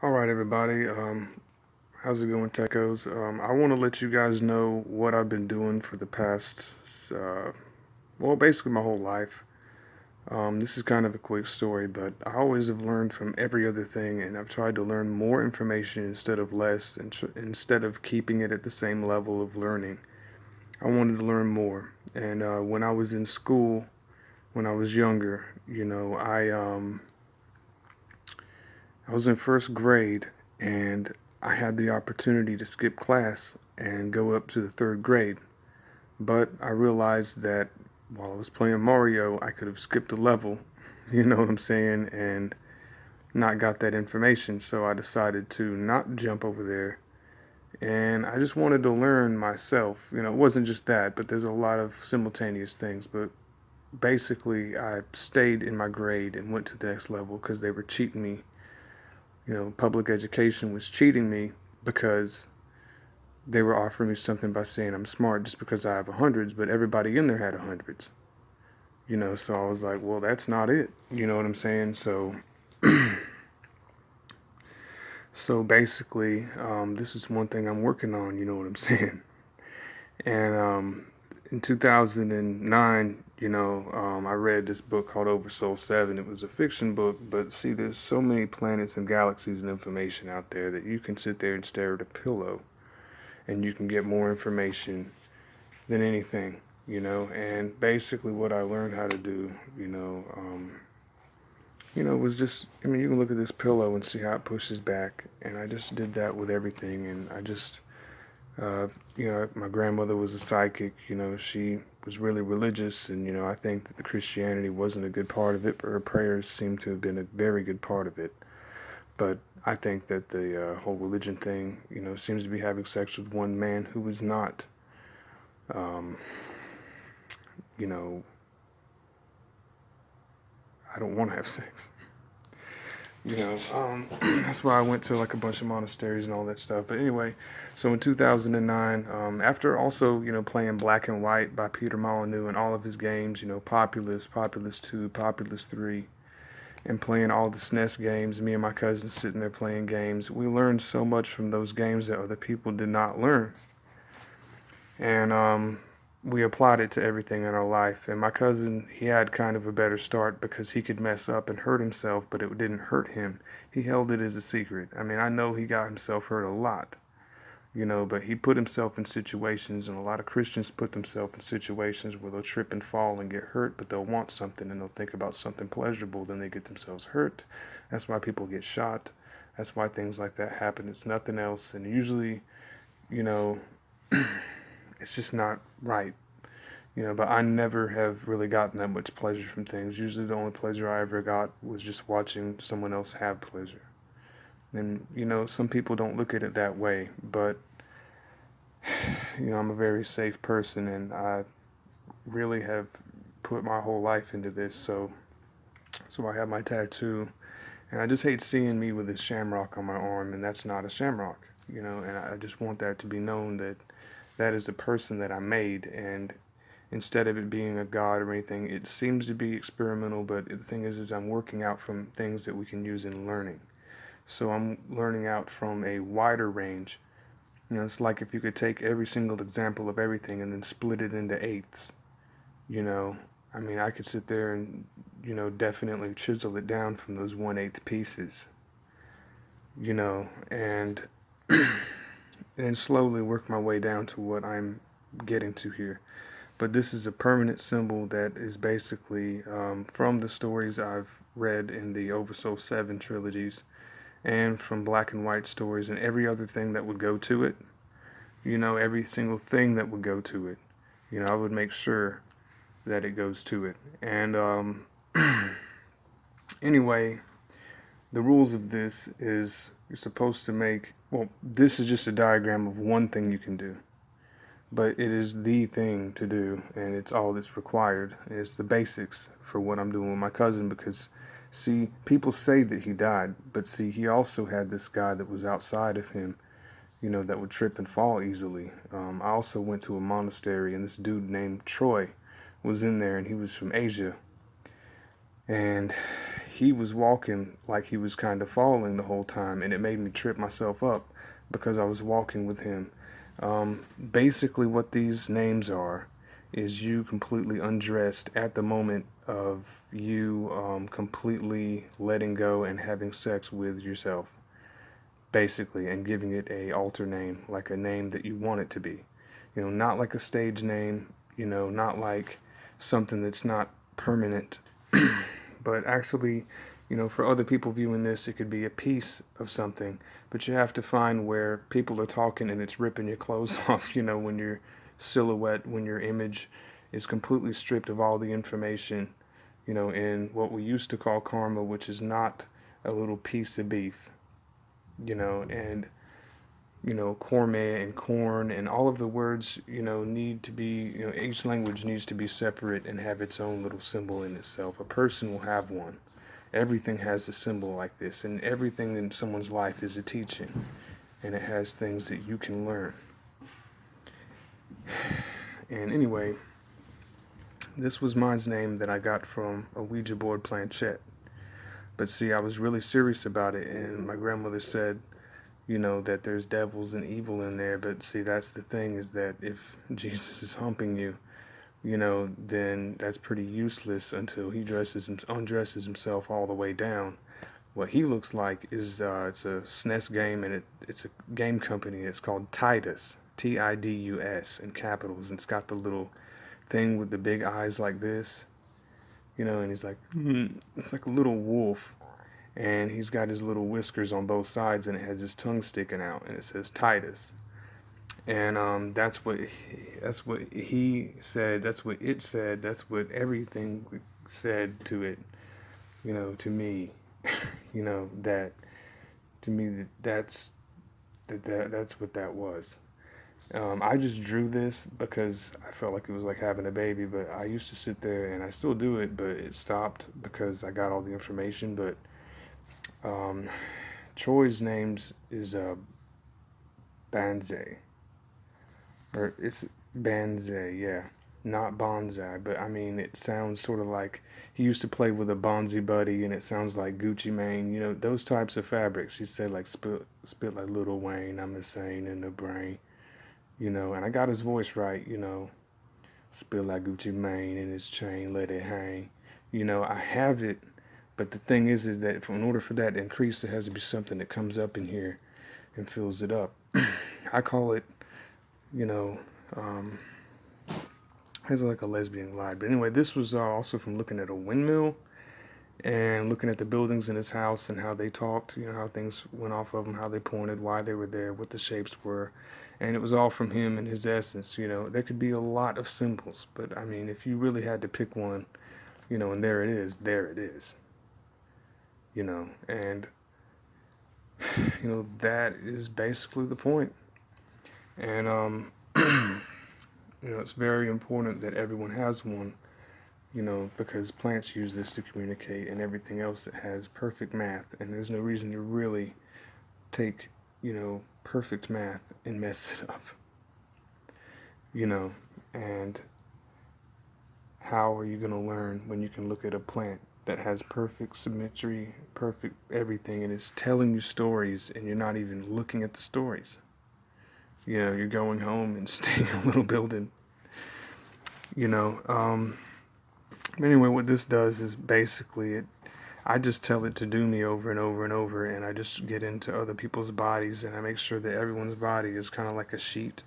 All right, everybody. How's it going, Teckos? I want to let you guys know what I've been doing for the past, basically my whole life. This is kind of a quick story, but I always have learned from every other thing, and I've tried to learn more information instead of less, and instead of keeping it at the same level of learning. I wanted to learn more, and when I was in school, when I was younger, I was in first grade and I had the opportunity to skip class and go up to the third grade. But I realized that while I was playing Mario, I could have skipped a level, you know what I'm saying, and not got that information. So I decided to not jump over there. And I just wanted to learn myself. It wasn't just that, but there's a lot of simultaneous things. But basically, I stayed in my grade and went to the next level because they were cheating me. Public education was cheating me because they were offering me something by saying I'm smart just because I have hundreds, but everybody in there had hundreds. So I was like, well, that's not it. You know what I'm saying? So basically, this is one thing I'm working on. You know what I'm saying? And in 2009, I read this book called Oversoul 7. It was a fiction book, but see, there's so many planets and galaxies and information out there that you can sit there and stare at a pillow and you can get more information than anything, And basically, what I learned how to do, was just, you can look at this pillow and see how it pushes back. And I just did that with everything. And I just, my grandmother was a psychic, she was really religious. And, I think that the Christianity wasn't a good part of it, but her prayers seemed to have been a very good part of it. But I think that the whole religion thing, seems to be having sex with one man who is not, um, you know, I don't want to have sex. That's why I went to like a bunch of monasteries and all that stuff. But anyway, so in 2009, after also, playing Black and White by Peter Molyneux and all of his games, Populous, Populous 2, Populous 3, and playing all the SNES games, me and my cousins sitting there playing games, we learned so much from those games that other people did not learn. And we applied it to everything in our life. And my cousin, he had kind of a better start because he could mess up and hurt himself, but it didn't hurt him. He held it as a secret. I mean, I know he got himself hurt a lot, but he put himself in situations, and a lot of Christians put themselves in situations where they'll trip and fall and get hurt, but they'll want something and they'll think about something pleasurable, then they get themselves hurt. That's why people get shot. That's why things like that happen. It's nothing else. And usually, you know, it's just not right. But I never have really gotten that much pleasure from things. Usually the only pleasure I ever got was just watching someone else have pleasure. And, some people don't look at it that way, but, I'm a very safe person and I really have put my whole life into this. So I have my tattoo and I just hate seeing me with this shamrock on my arm, and that's not a shamrock, and I just want that to be known that that is a person that I made, and instead of it being a god or anything, it seems to be experimental, but the thing is I'm working out from things that we can use in learning. So I'm learning out from a wider range. It's like if you could take every single example of everything and then split it into eighths. You know, I mean, I could sit there and, definitely chisel it down from those 1/8 pieces, and and slowly work my way down to what I'm getting to here. But this is a permanent symbol that is basically from the stories I've read in the Oversoul 7 trilogies and from Black and White stories and every other thing that would go to it. Every single thing that would go to it. I would make sure that it goes to it. And anyway, the rules of this is you're supposed to make, well, this is just a diagram of one thing you can do. But it is the thing to do, and it's all that's required. It's the basics for what I'm doing with my cousin because, see, people say that he died, but see, he also had this guy that was outside of him, that would trip and fall easily. I also went to a monastery, and this dude named Troy was in there, and he was from Asia. And he was walking like he was kind of falling the whole time, and it made me trip myself up because I was walking with him. Basically, what these names are is you completely undressed at the moment of you completely letting go and having sex with yourself, basically, and giving it a alter name, like a name that you want it to be. You know, not like a stage name, you know, not like something that's not permanent, but actually, you know, for other people viewing this, it could be a piece of something, but you have to find where people are talking and it's ripping your clothes off, you know, when your silhouette, when your image is completely stripped of all the information, you know, in what we used to call karma, which is not a little piece of beef, you know, and you know, corme and corn and all of the words, you know, need to be, you know, each language needs to be separate and have its own little symbol in itself. A person will have one. Everything has a symbol like this, and everything in someone's life is a teaching, and it has things that you can learn. And anyway, this was mine's name that I got from a Ouija board planchette. But see, I was really serious about it, and my grandmother said, you know, that there's devils and evil in there. But see, that's the thing, is that if Jesus is humping you, you know, then that's pretty useless until he undresses himself all the way down. What he looks like is it's a SNES game, and it's a game company. It's called Tidus, Tidus, in capitals, and it's got the little thing with the big eyes like this, you know, and he's like, it's like a little wolf, and he's got his little whiskers on both sides, and it has his tongue sticking out, and it says Titus. And that's what he said. That's what it said. That's what everything said to it. You know, to me, you know, that to me that's what that was. I just drew this because I felt like it was like having a baby, but I used to sit there, and I still do it, but it stopped because I got all the information. But Troy's names is BANZAI, or it's BANZAI, yeah, not bonsai, but I mean it sounds sort of like he used to play with a Bonzi buddy, and it sounds like Gucci Mane, you know, those types of fabrics. He said like spit like Lil Wayne, I'm insane in the brain, you know, and I got his voice right, you know, spill like Gucci Mane in his chain, let it hang, you know, I have it. But the thing is that in order for that to increase, there has to be something that comes up in here and fills it up. I call it, you know, it's like a lesbian lie. But anyway, this was also from looking at a windmill and looking at the buildings in his house and how they talked, you know, how things went off of them, how they pointed, why they were there, what the shapes were. And it was all from him and his essence, you know. There could be a lot of symbols, but I mean, if you really had to pick one, you know, and there it is, there it is. You know, and you know, that is basically the point. And you know, it's very important that everyone has one, you know, because plants use this to communicate, and everything else that has perfect math, and there's no reason to really take, you know, perfect math and mess it up, you know. And how are you going to learn when you can look at a plant that has perfect symmetry, perfect everything, and it's telling you stories, and you're not even looking at the stories? You know, you're going home and staying in a little building, you know. Anyway, what this does is basically I just tell it to do me over and over and over, and I just get into other people's bodies, and I make sure that everyone's body is kind of like a sheet,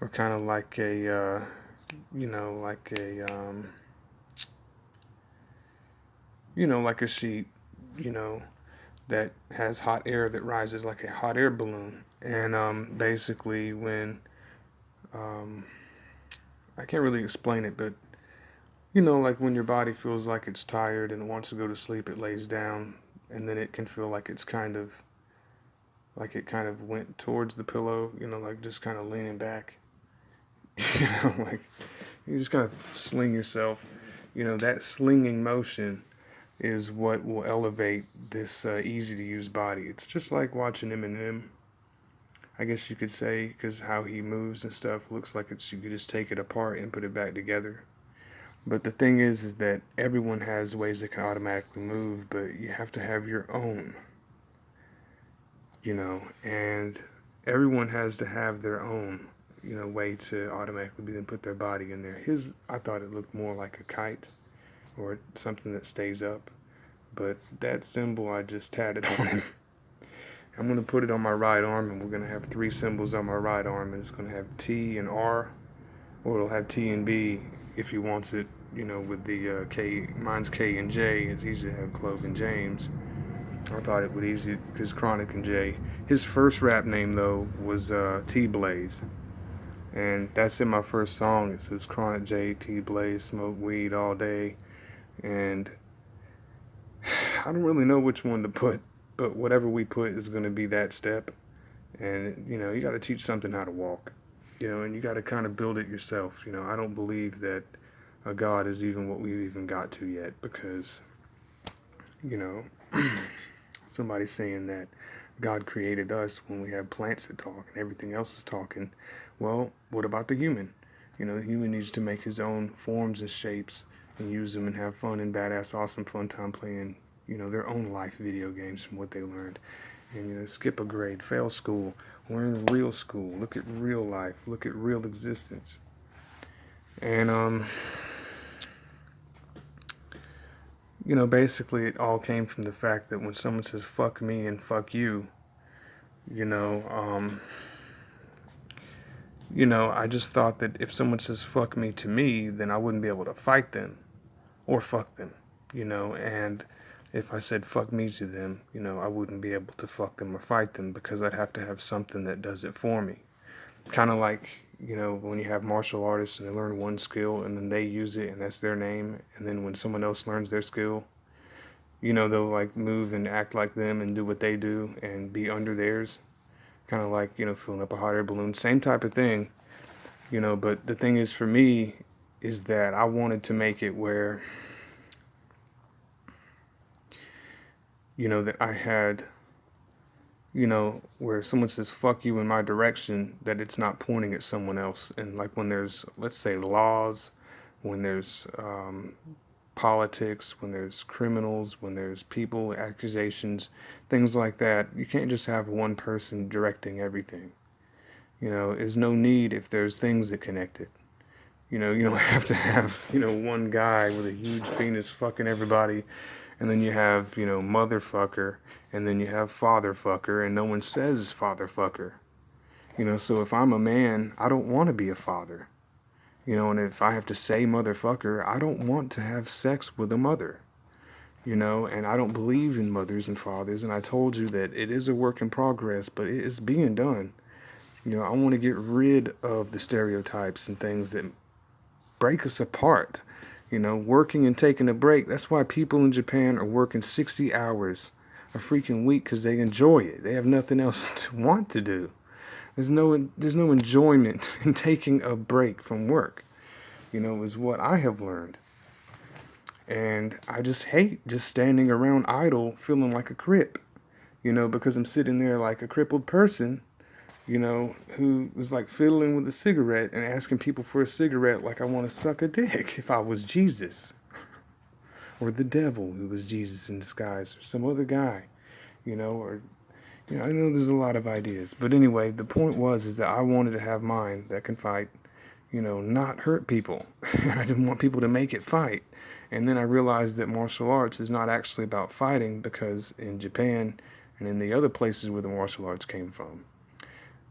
or kind of like a, you know, like a, you know, like a sheet, you know, that has hot air that rises like a hot air balloon. And basically when, I can't really explain it, but, you know, like when your body feels like it's tired and it wants to go to sleep, it lays down, and then it can feel like it's kind of, like it kind of went towards the pillow, you know, like just kind of leaning back, you know, like you just kind of sling yourself, you know, that slinging motion is what will elevate this easy to use body. It's just like watching Eminem, I guess you could say, because how he moves and stuff looks like it's, you could just take it apart and put it back together. But the thing is that everyone has ways they can automatically move, but you have to have your own, and everyone has to have their own, way to automatically be then put their body in there. I thought it looked more like a kite or something that stays up, but that symbol I just tatted on him. I'm going to put it on my right arm, and we're going to have 3 symbols on my right arm, and it's going to have T and R, or it'll have T and B if he wants it, with the K. Mine's K and J. It's easy to have Clove and James. I thought it would easy because Kronik J. His first rap name, though, was T Blaze. And that's in my first song. It says Kronik J, T Blaze, smoke weed all day. And I don't really know which one to put, but whatever we put is going to be that step. And, you got to teach something how to walk, and you got to kind of build it yourself. I don't believe that a God is even what we've even got to yet because, somebody's saying that God created us when we have plants that talk and everything else is talking. Well, what about the human? The human needs to make his own forms and shapes and use them and have fun and badass, awesome fun time playing, their own life video games from what they learned. And, skip a grade, fail school, learn real school, look at real life, look at real existence. And, basically it all came from the fact that when someone says fuck me and fuck you, I just thought that if someone says fuck me to me, then I wouldn't be able to fight them or fuck them, and if I said fuck me to them, I wouldn't be able to fuck them or fight them because I'd have to have something that does it for me. Kind of like, when you have martial artists and they learn one skill and then they use it and that's their name. And then when someone else learns their skill, they'll like move and act like them and do what they do and be under theirs. Kind of like, filling up a hot air balloon. Same type of thing, but the thing is for me is that I wanted to make it where, that I had, where someone says fuck you in my direction, that it's not pointing at someone else. And like when there's, let's say, laws, when there's politics, when there's criminals, when there's people, accusations, things like that, you can't just have one person directing everything. There's no need if there's things that connect it. You don't have to have, one guy with a huge penis fucking everybody, and then you have, motherfucker, and then you have fatherfucker, and no one says fatherfucker. So if I'm a man, I don't want to be a father. And if I have to say motherfucker, I don't want to have sex with a mother. And I don't believe in mothers and fathers, and I told you that it is a work in progress, but it is being done. I want to get rid of the stereotypes and things that break us apart. Working and taking a break. That's why people in Japan are working 60 hours a freaking week because they enjoy it. They have nothing else to want to do. There's no enjoyment in taking a break from work, is what I have learned. And I just hate just standing around idle feeling like a crip, because I'm sitting there like a crippled person, who was like fiddling with a cigarette and asking people for a cigarette like I want to suck a dick if I was Jesus. Or the devil who was Jesus in disguise, or some other guy, or, I know there's a lot of ideas. But anyway, the point is that I wanted to have mine that can fight, not hurt people. I didn't want people to make it fight. And then I realized that martial arts is not actually about fighting because in Japan and in the other places where the martial arts came from,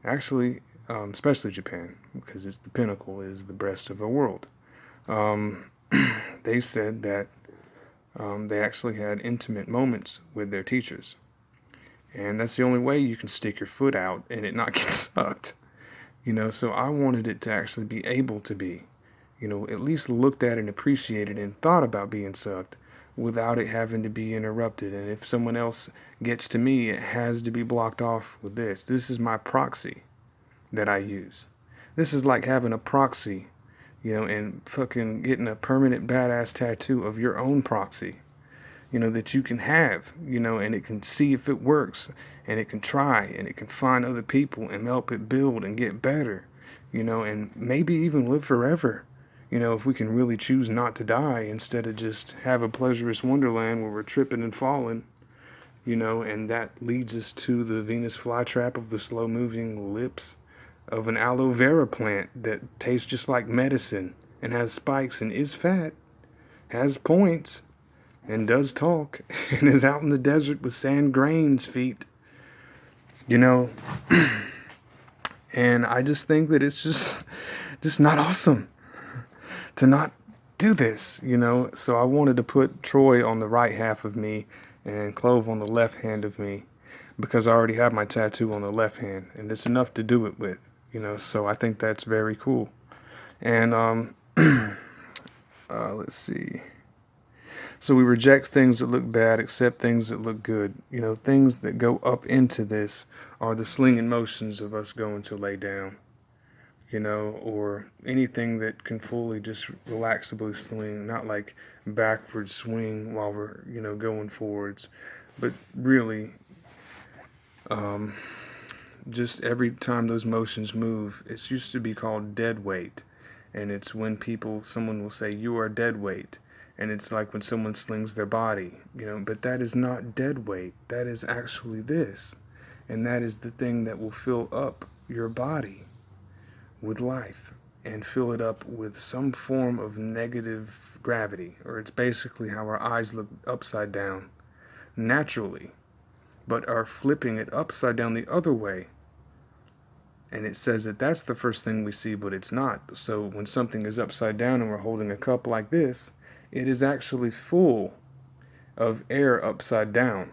actually, especially Japan, because it's the pinnacle, is the breast of the world. They said that they actually had intimate moments with their teachers. And that's the only way you can stick your foot out and it not get sucked. So I wanted it to actually be able to be, at least looked at and appreciated and thought about being sucked without it having to be interrupted. And if someone else gets to me, it has to be blocked off with this. This is my proxy that I use. This is like having a proxy, and fucking getting a permanent badass tattoo of your own proxy, that you can have, and it can see if it works, and it can try, and it can find other people and help it build and get better, and maybe even live forever, if we can really choose not to die instead of just have a pleasurous wonderland where we're tripping and falling, and that leads us to the Venus flytrap of the slow moving lips of an aloe vera plant that tastes just like medicine and has spikes and is fat, has points, and does talk, and is out in the desert with sand grains feet, and I just think that it's just not awesome to not do this, So I wanted to put Troy on the right half of me and Clove on the left hand of me because I already have my tattoo on the left hand, and it's enough to do it with, So I think that's very cool. And let's see. So we reject things that look bad, accept things that look good. Things that go up into this are the slinging motions of us going to lay down, or anything that can fully just relaxably swing, not like backward swing while we're, going forwards, but really just every time those motions move. It's used to be called dead weight, and it's when someone will say, you are dead weight. And it's like when someone slings their body, but that is not dead weight. That is actually this. And that is the thing that will fill up your body with life and fill it up with some form of negative gravity. Or it's basically how our eyes look upside down naturally, but are flipping it upside down the other way. And it says that that's the first thing we see, but it's not. So when something is upside down and we're holding a cup like this, it is actually full of air upside down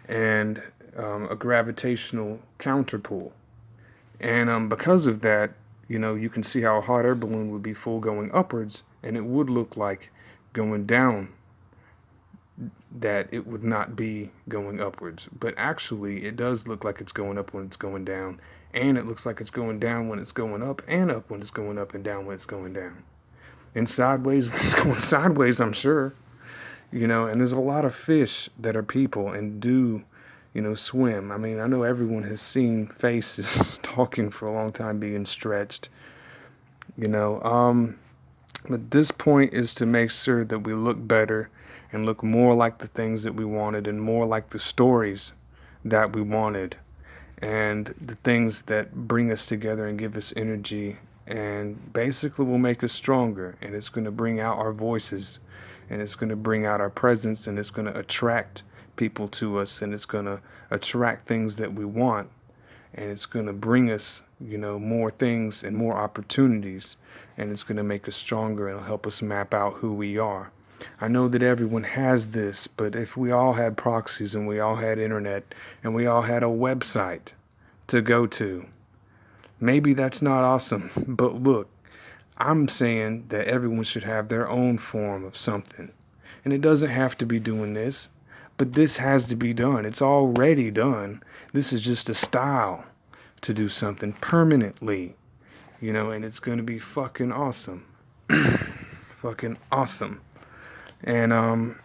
and a gravitational counterpull. And because of that, you can see how a hot air balloon would be full going upwards, and it would look like going down, that it would not be going upwards. But actually, it does look like it's going up when it's going down, and it looks like it's going down when it's going up, and up when it's going up, and down when it's going down. And sideways when it's going sideways, I'm sure. And there's a lot of fish that are people and do, swim. I mean, I know everyone has seen faces talking for a long time being stretched, But this point is to make sure that we look better and look more like the things that we wanted and more like the stories that we wanted and the things that bring us together and give us energy and basically will make us stronger, and it's going to bring out our voices, and it's going to bring out our presence, and it's going to attract people to us, and it's going to attract things that we want, and it's going to bring us, more things and more opportunities, and it's going to make us stronger and it'll help us map out who we are. I know that everyone has this, but if we all had proxies and we all had internet and we all had a website to go to, maybe that's not awesome, but look, I'm saying that everyone should have their own form of something. And it doesn't have to be doing this, but this has to be done. It's already done. This is just a style to do something permanently, and it's going to be fucking awesome. Fucking awesome. And,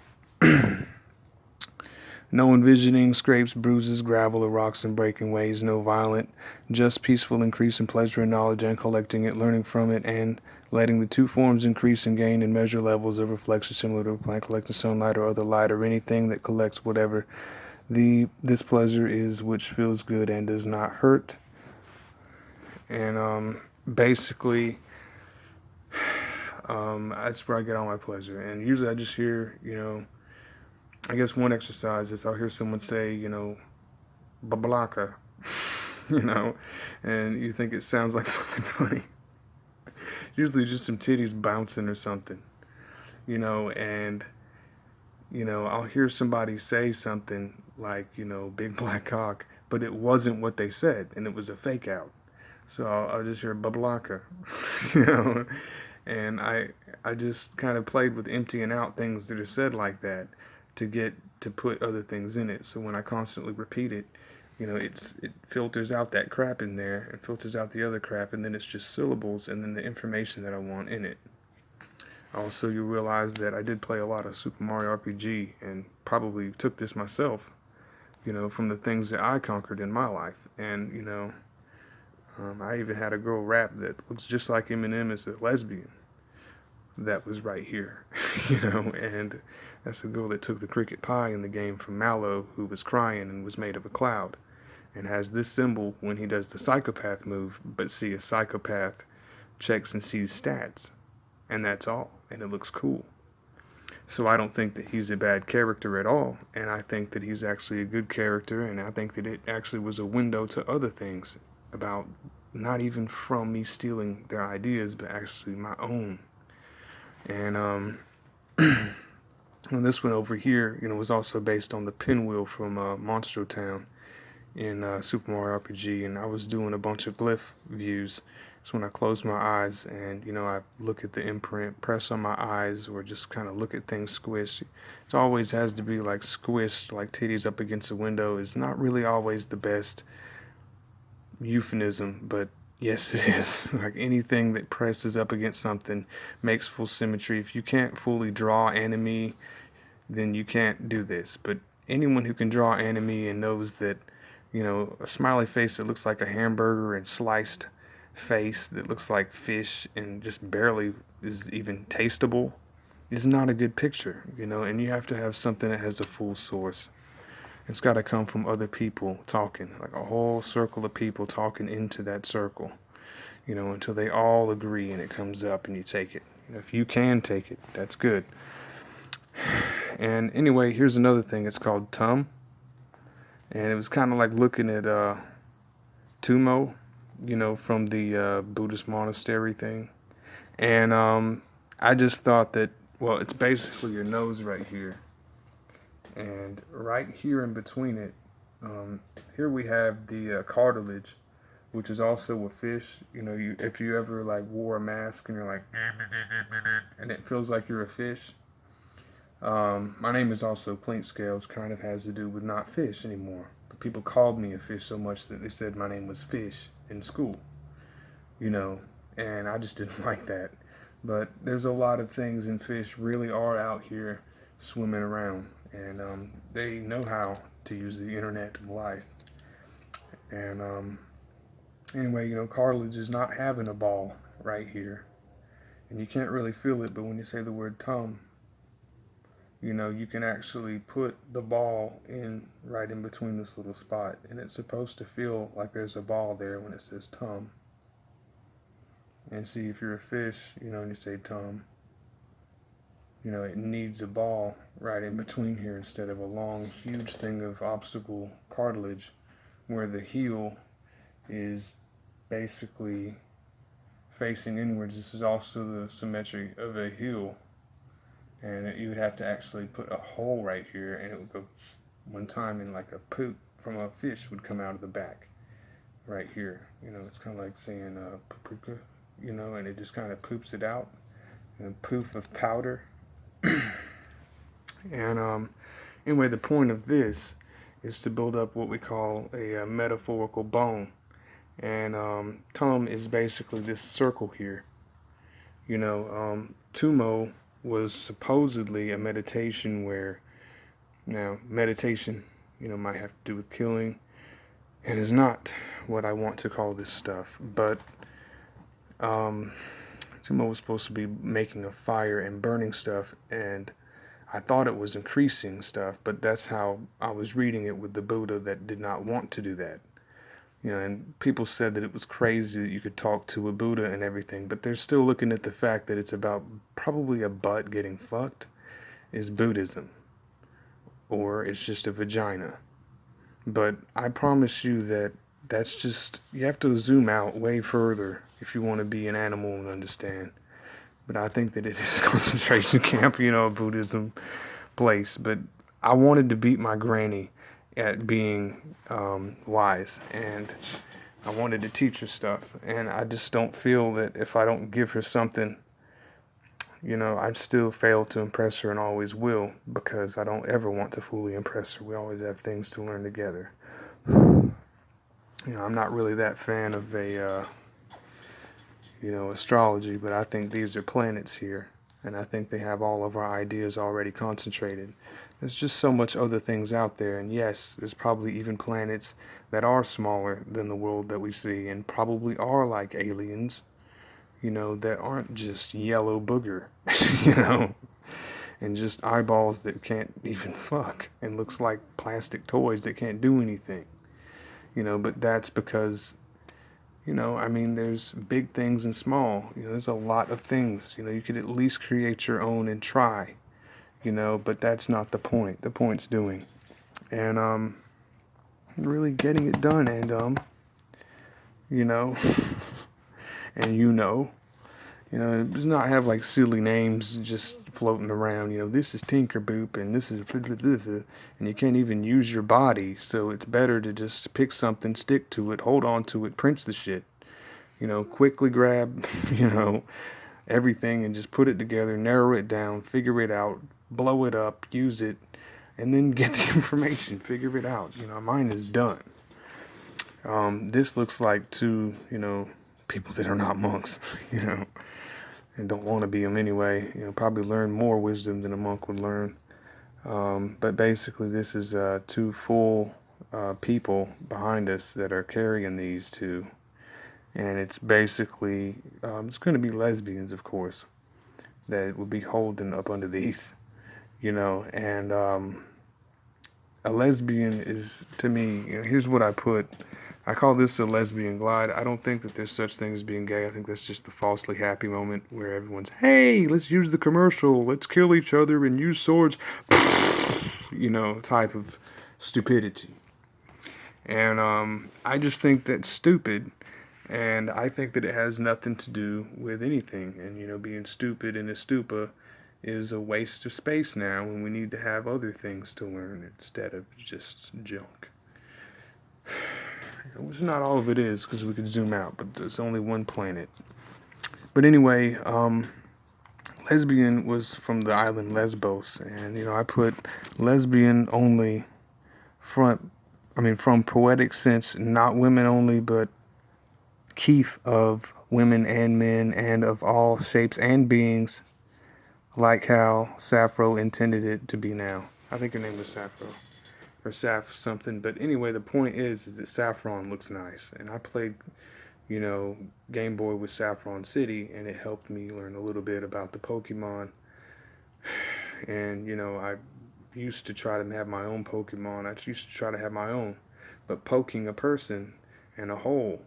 no envisioning, scrapes, bruises, gravel, or rocks and breaking ways, no violent, just peaceful increase in pleasure and knowledge and collecting it, learning from it, and letting the two forms increase and gain and measure levels of reflection similar to a plant collecting sunlight or other light or anything that collects whatever this pleasure is, which feels good and does not hurt. And basically, that's where I get all my pleasure. And usually I just hear, I guess one exercise is I'll hear someone say, babalaka, and you think it sounds like something funny. Usually just some titties bouncing or something, and, I'll hear somebody say something like, big black cock, but it wasn't what they said, and it was a fake out. So I'll just hear babalaka, and I just kind of played with emptying out things that are said like that to put other things in it. So when I constantly repeat it, it filters out that crap in there and filters out the other crap, and then it's just syllables and then the information that I want in it. Also, you realize that I did play a lot of Super Mario RPG and probably took this myself, from the things that I conquered in my life. And, I even had a girl rap that looks just like Eminem as a lesbian. that was right here, you know, and that's the girl that took the cricket pie in the game from Mallow, who was crying and was made of a cloud, and has this symbol when he does the psychopath move. But see, a psychopath checks and sees stats, and that's all, and it looks cool. So I don't think that he's a bad character at all, and I think that he's actually a good character, and I think that it actually was a window to other things about not even from me stealing their ideas, but actually my own. And well, this one over here, you know, was also based on the pinwheel from Monstro Town in Super Mario RPG, and I was doing a bunch of glyph views. So when I close my eyes and, you know, I look at the imprint, press on my eyes, or just kind of look at things squished, it always has to be like squished, like titties up against a window is not really always the best euphemism, but yes, it is. Like anything that presses up against something makes full symmetry. If you can't fully draw anime, then you can't do this. But anyone who can draw anime and knows that, you know, a smiley face that looks like a hamburger and sliced face that looks like fish and just barely is even tasteable is not a good picture, you know, and you have to have something that has a full source. It's got to come from other people talking, like a whole circle of people talking into that circle, you know, until they all agree and it comes up and you take it. If you can take it, that's good. And anyway, here's another thing. It's called Tum. And it was kind of like looking at Tumo, you know, from the Buddhist monastery thing. And I just thought that, well, it's basically your nose right here. And right here in between it, here we have the cartilage, which is also a fish. You know, if you ever like wore a mask and you're like, and it feels like you're a fish. My name is also Plink Scales, kind of has to do with not fish anymore. But people called me a fish so much that they said my name was Fish in school, you know, and I just didn't like that. But there's a lot of things, and fish really are out here swimming around, and they know how to use the internet of life. And anyway, you know, cartilage is not having a ball right here, and you can't really feel it, but when you say the word tum, you know, you can actually put the ball in right in between this little spot, and it's supposed to feel like there's a ball there when it says tum. And see, if you're a fish, you know, and you say tum, you know, it needs a ball right in between here instead of a long, huge thing of obstacle cartilage where the heel is basically facing inwards. This is also the symmetry of a heel. And you would have to actually put a hole right here, and it would go one time, and like a poop from a fish would come out of the back right here. You know, it's kind of like saying paprika, you know, and it just kind of poops it out, and a poof of powder. And anyway, the point of this is to build up what we call a metaphorical bone. And tum is basically this circle here. You know, tumo was supposedly a meditation where, now meditation, you know, might have to do with killing, and is not what I want to call this stuff. But tumo was supposed to be making a fire and burning stuff, and I thought it was increasing stuff, but that's how I was reading it with the Buddha that did not want to do that. You know, and people said that it was crazy that you could talk to a Buddha and everything, but they're still looking at the fact that it's about probably a butt getting fucked is Buddhism, or it's just a vagina. But I promise you that that's just, you have to zoom out way further if you want to be an animal and understand. But I think that it is a concentration camp, you know, a Buddhism place. But I wanted to beat my granny at being wise, and I wanted to teach her stuff, and I just don't feel that if I don't give her something, you know, I still fail to impress her and always will, because I don't ever want to fully impress her. We always have things to learn together. You know, I'm not really that fan of a you know, astrology, but I think these are planets here, and I think they have all of our ideas already concentrated. There's just so much other things out there, and yes, there's probably even planets that are smaller than the world that we see, and probably are like aliens, that aren't just yellow booger, you know, and just eyeballs that can't even fuck and looks like plastic toys that can't do anything, but that's because, there's big things and small, there's a lot of things, you could at least create your own and try, but that's not the point. The point's doing and, really getting it done and, you know, and does not have like silly names just floating around. This is Tinkerboop and this is and you can't even use your body. So it's better to just pick something, stick to it, hold on to it, print the shit. Quickly grab, everything and just put it together, narrow it down, figure it out, blow it up, use it, and then get the information, figure it out. Mine is done. This looks like two, people that are not monks, and don't want to be them anyway. Probably learn more wisdom than a monk would learn. But basically, this is two full people behind us that are carrying these two. And it's basically, it's going to be lesbians, of course, that will be holding up under these, and a lesbian is, to me, here's what I put. I call this a lesbian glide. I don't think that there's such thing as being gay. I think that's just the falsely happy moment where everyone's, hey, let's use the commercial. Let's kill each other and use swords. Type of stupidity. And I just think that's stupid. And I think that it has nothing to do with anything. And, being stupid in a stupa is a waste of space now when we need to have other things to learn instead of just junk. Which not all of it is, because we could zoom out, but there's only one planet. But anyway, lesbian was from the island Lesbos, and I put lesbian only from poetic sense, not women only, but keef of women and men and of all shapes and beings, like how Sappho intended it to be now. I think her name was Sappho. Or Saf something, but anyway, the point is that Saffron looks nice, and I played, Game Boy with Saffron City, and it helped me learn a little bit about the Pokemon, and, I used to try to have my own Pokemon, but poking a person in a hole,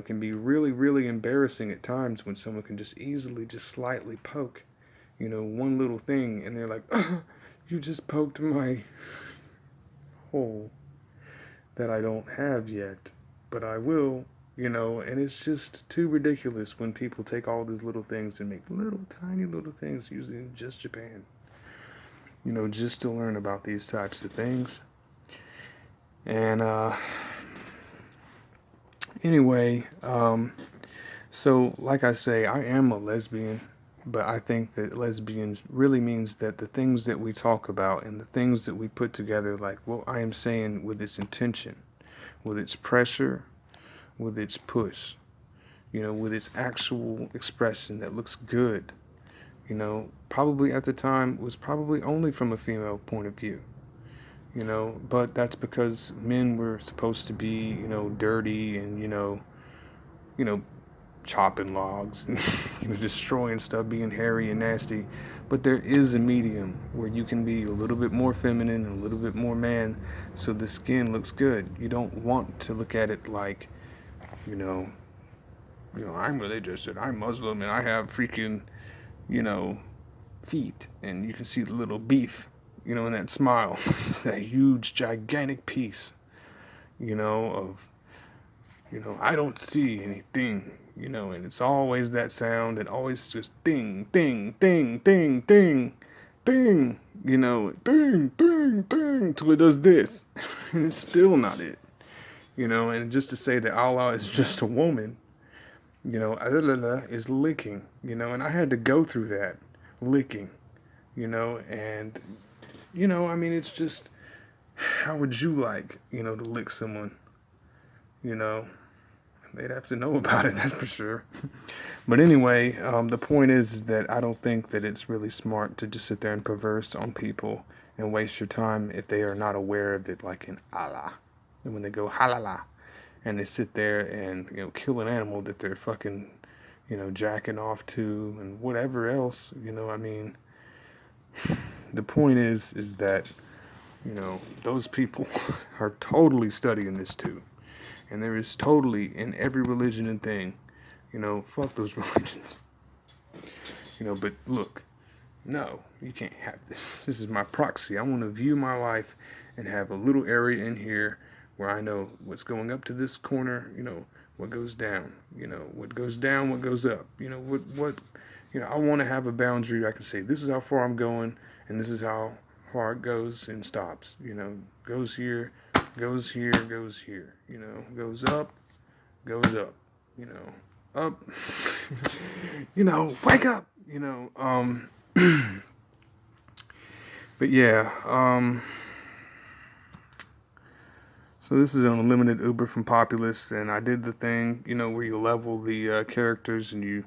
can be really, really embarrassing at times when someone can just easily, just slightly poke, one little thing, and they're like, you just poked my hole that I don't have yet, but I will, and it's just too ridiculous when people take all these little things and make little tiny little things, usually in just Japan, just to learn about these types of things. And anyway, so like I say, I am a lesbian. But I think that lesbians really means that the things that we talk about and the things that we put together, like what I am saying with its intention, with its pressure, with its push, with its actual expression that looks good, probably at the time was probably only from a female point of view, but that's because men were supposed to be, dirty and, chopping logs and destroying stuff, being hairy and nasty. But there is a medium where you can be a little bit more feminine and a little bit more man, so the skin looks good. You don't want to look at it like, I'm religious and I'm Muslim and I have freaking, feet, and you can see the little beef, in that smile. It's that huge, gigantic piece, of, I don't see anything. And it's always that sound, and always just ding, ding, ding, ding, ding, ding, ding, ding, ding, till it does this. And it's still not it. And just to say that Allah is just a woman, is licking, and I had to go through that, licking, and, it's just, how would you like, to lick someone, They'd have to know about it, that's for sure. But anyway, the point is that I don't think that it's really smart to just sit there and perverse on people and waste your time if they are not aware of it, like in Allah. And when they go halala, and they sit there and, kill an animal that they're fucking, jacking off to and whatever else, I mean, the point is that, those people are totally studying this too. And there is totally in every religion and thing, fuck those religions. But look, no, you can't have this. This is my proxy. I want to view my life and have a little area in here where I know what's going up to this corner, what goes down, what goes down, what goes up, I want to have a boundary. I can say, this is how far I'm going, and this is how far it goes and stops, goes here, goes here, goes here, goes up, you know, up, wake up, but yeah, so this is an unlimited Uber from Populous, and I did the thing, where you level the characters and you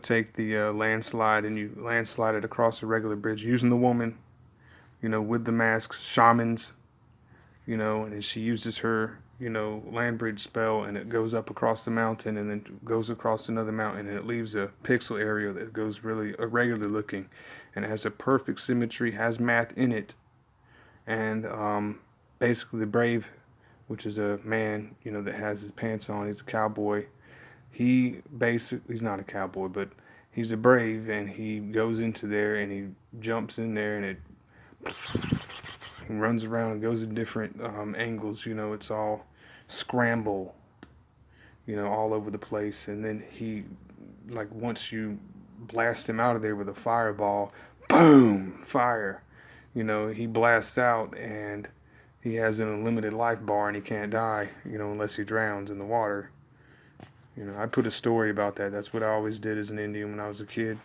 take the landslide and you landslide it across a regular bridge using the woman, with the masks, shamans, and then she uses her, land bridge spell, and it goes up across the mountain and then goes across another mountain, and it leaves a pixel area that goes really irregular looking, and it has a perfect symmetry, has math in it, and basically the brave, which is a man, that has his pants on, he's a cowboy. He's not a cowboy, but he's a brave, and he goes into there and he jumps in there and it runs around and goes in different angles. It's all scrambled, all over the place. And then he, once you blast him out of there with a fireball, boom, fire. He blasts out and he has an unlimited life bar and he can't die, unless he drowns in the water. I put a story about that. That's what I always did as an Indian when I was a kid.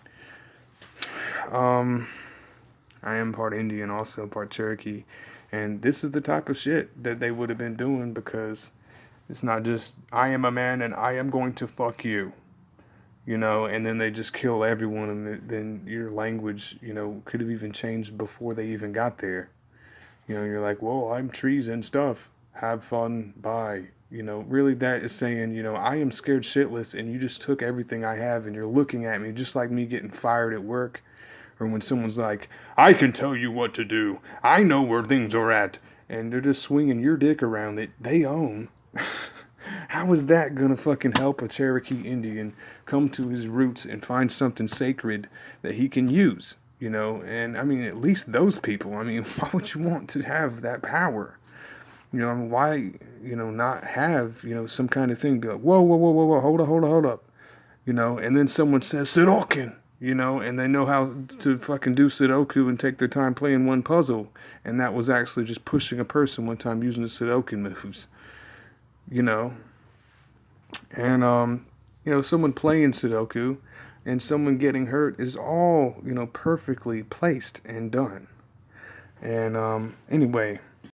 I am part Indian, also part Cherokee. And this is the type of shit that they would have been doing, because it's not just, I am a man and I am going to fuck you. And then they just kill everyone, and then your language, could have even changed before they even got there. You're like, well, I'm trees and stuff. Have fun, bye. Really that is saying, I am scared shitless and you just took everything I have and you're looking at me just like me getting fired at work. Or when someone's like, I can tell you what to do. I know where things are at. And they're just swinging your dick around that they own. How is that going to fucking help a Cherokee Indian come to his roots and find something sacred that he can use? And I mean, at least those people, why would you want to have that power? Why, not have, some kind of thing, be like, whoa, hold up, and then someone says Sudoku, and they know how to fucking do Sudoku and take their time playing one puzzle, and that was actually just pushing a person one time using the Sudoku moves, and, someone playing Sudoku and someone getting hurt is all, perfectly placed and done, and, anyway,